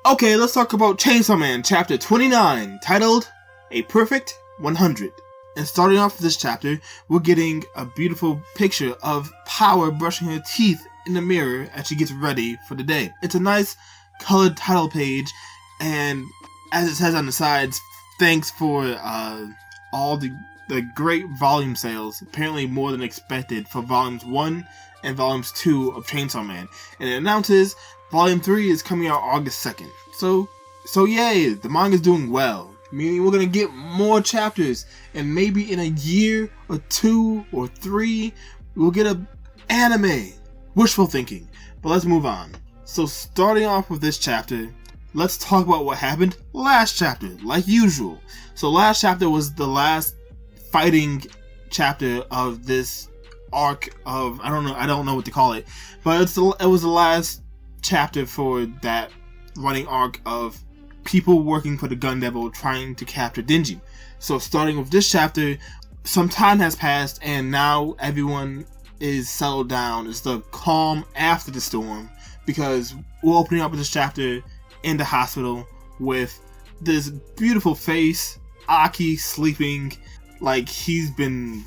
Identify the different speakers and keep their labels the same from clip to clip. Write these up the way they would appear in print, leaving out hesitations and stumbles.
Speaker 1: Okay, let's talk about Chainsaw Man chapter 29, titled A Perfect 100. And starting off with this chapter, we're getting a beautiful picture of Power brushing her teeth in the mirror as she gets ready for the day. It's a nice colored title page, and as it says on the sides, thanks for all the great volume sales, apparently more than expected, for volumes 1 and volumes 2 of Chainsaw Man. And it announces volume 3 is coming out August 2nd. So yay, the manga's doing well. Meaning we're gonna get more chapters, and maybe in a year or 2 or 3, we'll get an anime. Wishful thinking. But let's move on. So starting off with this chapter, let's talk about what happened last chapter, like usual. So last chapter was the last fighting chapter of this arc of, I don't know what to call it, but it was the last chapter for that running arc of people working for the Gun Devil trying to capture Denji. So starting with this chapter, some time has passed and now everyone is settled down. It's the calm after the storm, because we're opening up with this chapter in the hospital with this beautiful face, Aki sleeping like he's been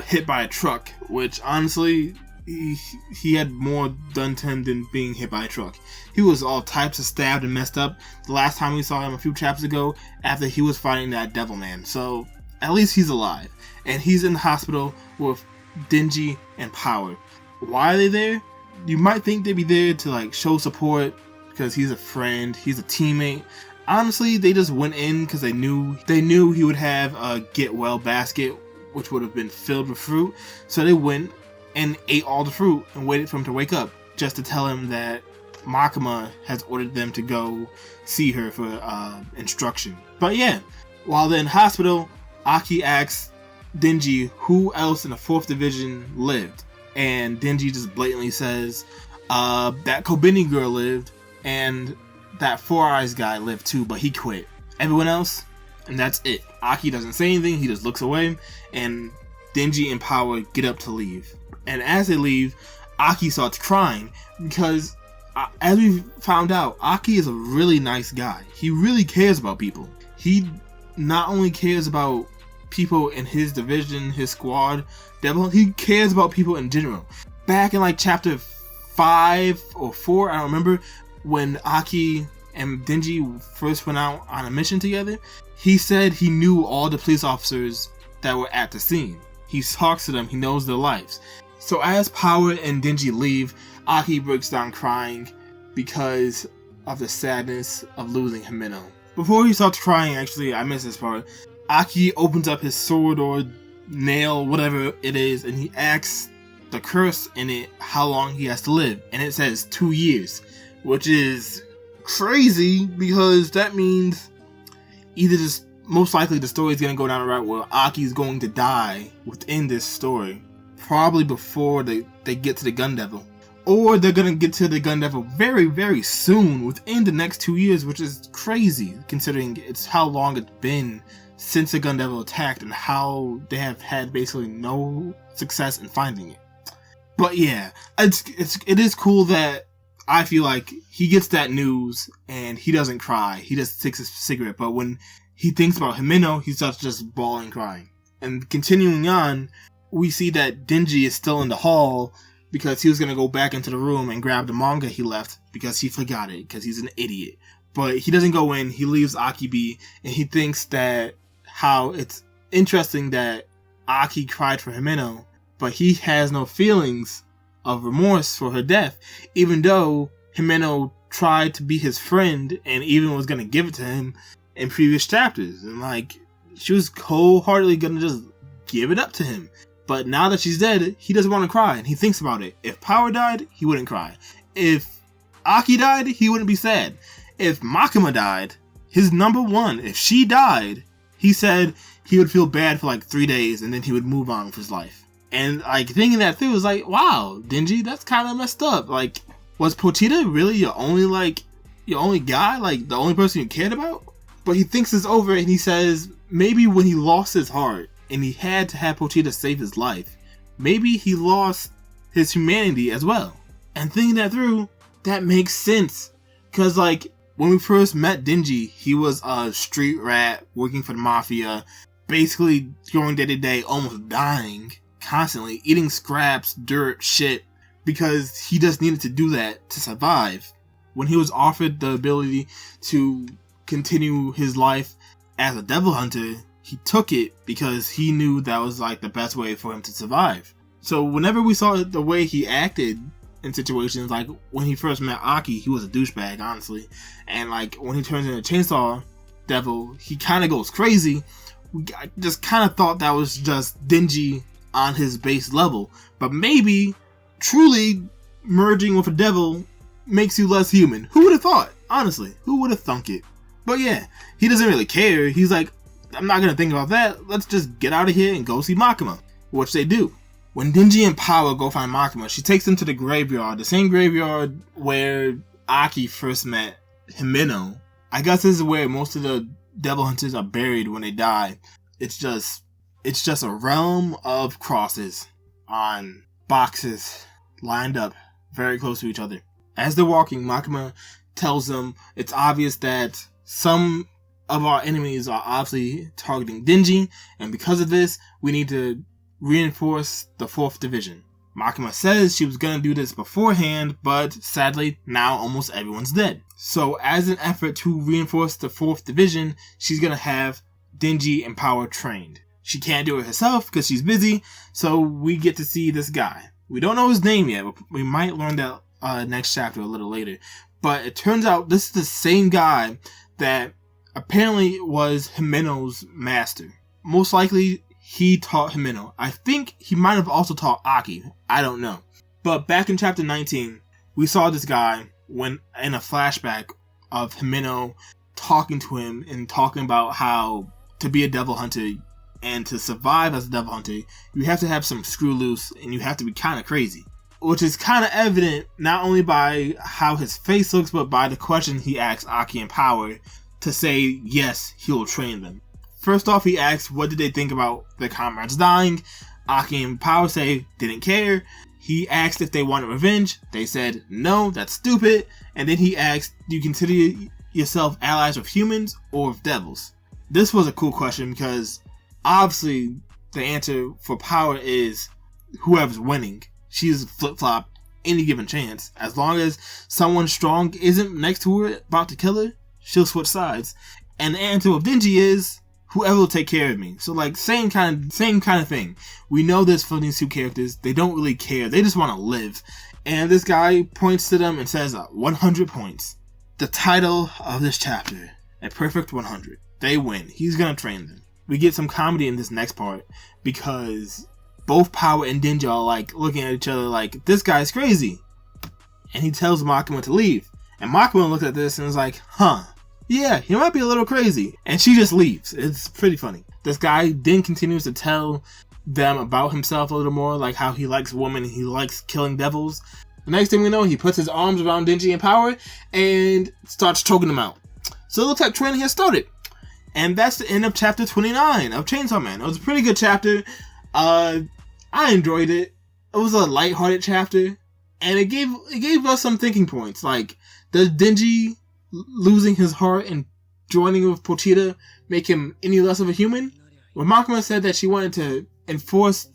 Speaker 1: hit by a truck, which honestly, he had more done to him than being hit by a truck. He was all types of stabbed and messed up the last time we saw him a few chapters ago after he was fighting that devil man. So at least he's alive. And he's in the hospital with Denji and Power. Why are they there? You might think they'd be there to like show support because he's a friend, he's a teammate. Honestly, they just went in because they knew he would have a get well basket, which would have been filled with fruit. So they went and ate all the fruit and waited for him to wake up, just to tell him that Makima has ordered them to go see her for instruction. But yeah, while they're in hospital, Aki asks Denji who else in the 4th division lived, and Denji just blatantly says that Kobeni girl lived, and that Four Eyes guy lived too, but he quit. Everyone else, and that's it. Aki doesn't say anything, he just looks away, and Denji and Power get up to leave. And as they leave, Aki starts crying because, as we found out, Aki is a really nice guy. He really cares about people. He not only cares about people in his division, his squad, he cares about people in general. Back in like chapter 5 or 4, I don't remember, when Aki and Denji first went out on a mission together, he said he knew all the police officers that were at the scene. He talks to them, he knows their lives. So as Power and Denji leave, Aki breaks down crying because of the sadness of losing Himeno. Before he starts crying, actually, I missed this part, Aki opens up his sword or nail, whatever it is, and he asks the curse in it how long he has to live. And it says 2 years, which is crazy because that means either just most likely the story is going to go down the route where Aki is going to die within this story, probably before they get to the Gun Devil. Or they're going to get to the Gun Devil very, very soon, within the next 2 years, which is crazy, considering it's how long it's been since the Gun Devil attacked and how they have had basically no success in finding it. But yeah, it is cool that I feel like he gets that news and he doesn't cry. He just takes a cigarette. But when he thinks about Himeno, he starts just bawling, crying. And continuing on, we see that Denji is still in the hall because he was going to go back into the room and grab the manga he left because he forgot it because he's an idiot. But he doesn't go in. He leaves Aki be, and he thinks that how it's interesting that Aki cried for Himeno, but he has no feelings of remorse for her death, even though Himeno tried to be his friend and even was going to give it to him in previous chapters. And like, she was cold-heartedly going to just give it up to him. But now that she's dead, he doesn't want to cry, and he thinks about it. If Power died, he wouldn't cry. If Aki died, he wouldn't be sad. If Makima died, his number one, if she died, he said he would feel bad for like 3 days, and then he would move on with his life. And like, thinking that through was like, wow, Denji, that's kind of messed up. Like, was Pochita really your only guy? Like, the only person you cared about? But he thinks it's over, and he says, maybe when he lost his heart, and he had to have Pochita save his life, maybe he lost his humanity as well. And thinking that through, that makes sense. Because, like, When we first met Denji, he was a street rat working for the mafia, basically going day to day, almost dying, constantly eating scraps, dirt, shit, because he just needed to do that to survive. When he was offered the ability to continue his life as a devil hunter, he took it because he knew that was like the best way for him to survive. So whenever we saw the way he acted in situations, like when he first met Aki, he was a douchebag, honestly. And like when he turns into Chainsaw Devil, he kind of goes crazy. I just kind of thought that was just Denji on his base level. But maybe truly merging with a devil makes you less human. Who would have thought? Honestly, who would have thunk it? But yeah, he doesn't really care. He's like, I'm not going to think about that. Let's just get out of here and go see Makima. Which they do. When Denji and Power go find Makima, she takes them to the graveyard. The same graveyard where Aki first met Himeno. I guess this is where most of the devil hunters are buried when they die. It's just a realm of crosses on boxes lined up very close to each other. As they're walking, Makima tells them it's obvious that some of our enemies are obviously targeting Denji, and because of this, we need to reinforce the 4th Division. Makima says she was gonna do this beforehand, but sadly, now almost everyone's dead. So as an effort to reinforce the 4th Division, she's gonna have Denji and Power trained. She can't do it herself because she's busy, so we get to see this guy. We don't know his name yet, but we might learn that next chapter a little later. But it turns out this is the same guy that apparently was Himeno's master. Most likely, he taught Himeno. I think he might have also taught Aki. I don't know. But back in chapter 19, we saw this guy when in a flashback of Himeno talking to him and talking about how to be a devil hunter and to survive as a devil hunter, you have to have some screw loose and you have to be kind of crazy. Which is kind of evident not only by how his face looks, but by the question he asks Aki and Power to say yes, he'll train them. First off, he asks what did they think about their comrades dying. Aki and Power say didn't care. He asked if they wanted revenge. They said no, that's stupid. And then he asked, do you consider yourself allies with humans or with devils? This was a cool question because obviously the answer for Power is whoever's winning. She's flip-flop any given chance. As long as someone strong isn't next to her about to kill her, she'll switch sides. And the answer of Denji is whoever will take care of me. So like same kind of thing. We know this from these two characters. They don't really care. They just want to live. And this guy points to them and says 100 points. The title of this chapter, a perfect 100. They win. He's gonna train them. We get some comedy in this next part because both Power and Denji are like looking at each other like, this guy's crazy. And he tells Makima to leave. And Makima looks at this and is like, yeah, he might be a little crazy. And she just leaves. It's pretty funny. This guy then continues to tell them about himself a little more, like how he likes women and he likes killing devils. The next thing we know, he puts his arms around Denji and Power and starts choking them out. So it looks like training has started. And that's the end of chapter 29 of Chainsaw Man. It was a pretty good chapter. I enjoyed it. It was a lighthearted chapter. And it gave us some thinking points. Like, does Denji losing his heart and joining with Pochita make him any less of a human? When Makima said that she wanted to enforce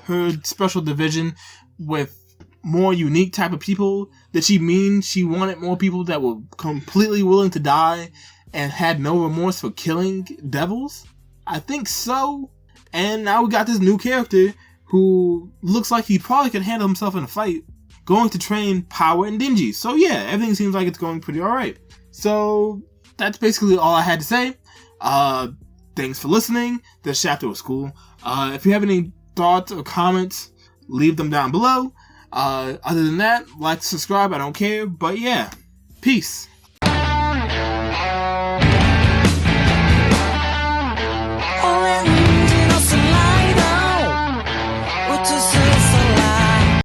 Speaker 1: her special division with more unique type of people, did she mean she wanted more people that were completely willing to die and had no remorse for killing devils? I think so. And now we got this new character who looks like he probably could handle himself in a fight, going to train Power and Denji. So yeah, everything seems like it's going pretty alright. So that's basically all I had to say. Thanks for listening. This chapter was cool. If you have any thoughts or comments, leave them down below. Other than that, like, subscribe, I don't care. But yeah, peace.